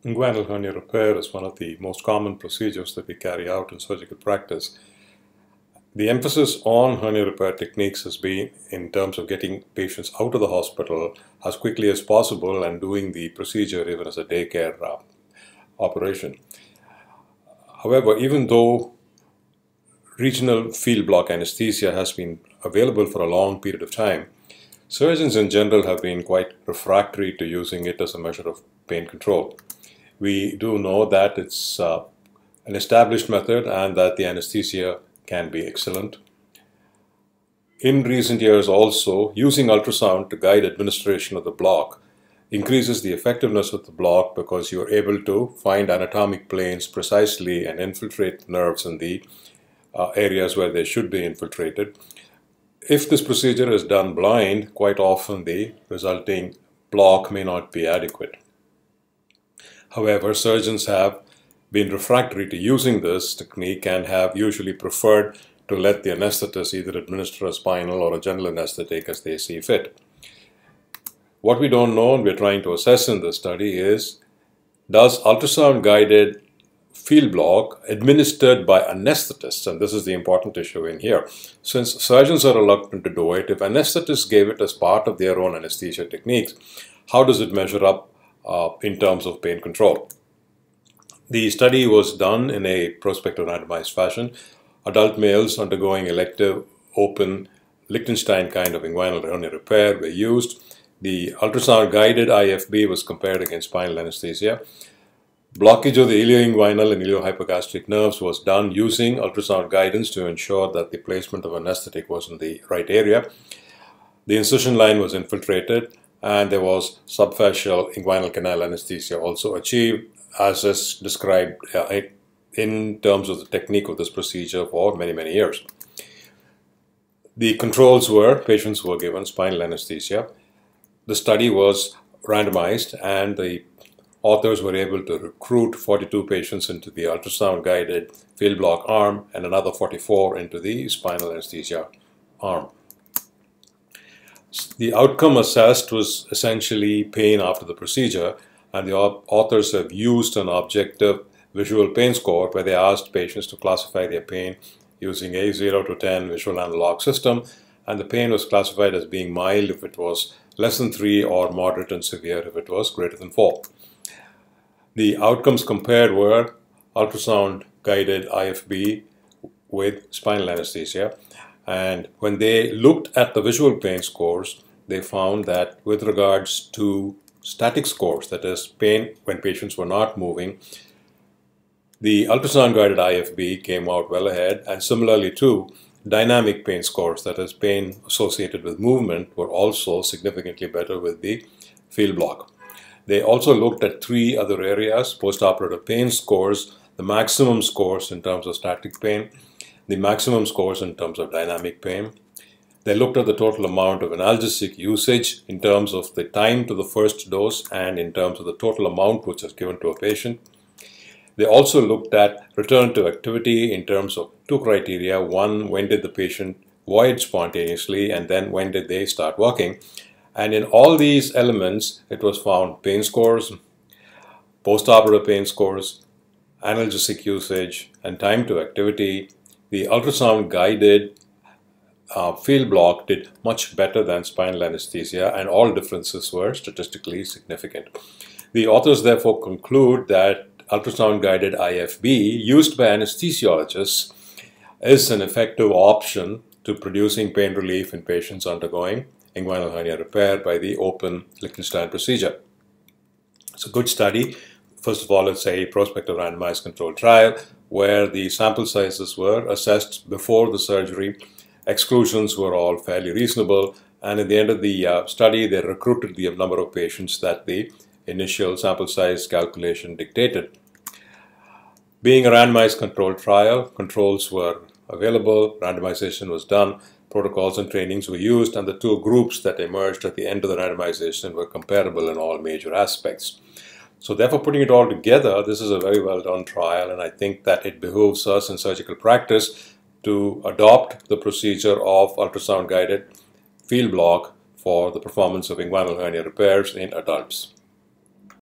Inguinal hernia repair is one of the most common procedures that we carry out in surgical practice. The emphasis on hernia repair techniques has been in terms of getting patients out of the hospital as quickly as possible and doing the procedure even as a daycare operation. However, even though regional field block anesthesia has been available for a long period of time, surgeons in general have been quite refractory to using it as a measure of pain control. We do know that it's an established method and that the anesthesia can be excellent. In recent years also, using ultrasound to guide administration of the block increases the effectiveness of the block because you're able to find anatomic planes precisely and infiltrate nerves in the areas where they should be infiltrated. If this procedure is done blind, quite often the resulting block may not be adequate. However, surgeons have been refractory to using this technique and have usually preferred to let the anesthetist either administer a spinal or a general anesthetic as they see fit. What we don't know and we're trying to assess in this study is, does ultrasound-guided field block administered by anesthetists, and this is the important issue in here, since surgeons are reluctant to do it, if anesthetists gave it as part of their own anesthesia techniques, how does it measure up in terms of pain control? The study was done in a prospective randomized fashion. Adult males undergoing elective open Liechtenstein kind of inguinal hernia repair were used. The ultrasound-guided IFB was compared against spinal anesthesia. Blockage of the ilioinguinal and iliohypogastric nerves was done using ultrasound guidance to ensure that the placement of anesthetic was in the right area. The incision line was infiltrated and there was subfascial inguinal canal anesthesia also achieved, as is described in terms of the technique of this procedure for many, many years. The controls were patients were given spinal anesthesia. The study was randomized and the authors were able to recruit 42 patients into the ultrasound-guided field block arm and another 44 into the spinal anesthesia arm. The outcome assessed was essentially pain after the procedure, and the authors have used an objective visual pain score where they asked patients to classify their pain using a 0 to 10 visual analog system, and the pain was classified as being mild if it was less than 3 or moderate and severe if it was greater than 4. The outcomes compared were ultrasound-guided IFB with spinal anesthesia, and when they looked at the visual pain scores, they found that with regards to static scores, that is pain when patients were not moving, the ultrasound-guided IFB came out well ahead, and similarly too, dynamic pain scores, that is pain associated with movement, were also significantly better with the field block. They also looked at 3 other areas: postoperative pain scores, the maximum scores in terms of static pain, the maximum scores in terms of dynamic pain. They looked at the total amount of analgesic usage in terms of the time to the first dose and in terms of the total amount which is given to a patient. They also looked at return to activity in terms of 2 criteria. One, when did the patient void spontaneously, and then when did they start walking. And in all these elements, it was found pain scores, postoperative pain scores, analgesic usage, and time to activity. The ultrasound-guided field block did much better than spinal anesthesia, and all differences were statistically significant. The authors therefore conclude that ultrasound-guided IFB used by anesthesiologists is an effective option to producing pain relief in patients undergoing inguinal hernia repair by the open Liechtenstein procedure. It's a good study. First of all, it's a prospective randomized controlled trial where the sample sizes were assessed before the surgery. Exclusions were all fairly reasonable, and at the end of the study, they recruited the number of patients that the initial sample size calculation dictated. Being a randomized controlled trial, controls were available, randomization was done, protocols and trainings were used, and the 2 groups that emerged at the end of the randomization were comparable in all major aspects. So therefore, putting it all together, this is a very well done trial, and I think that it behooves us in surgical practice to adopt the procedure of ultrasound-guided field block for the performance of inguinal hernia repairs in adults.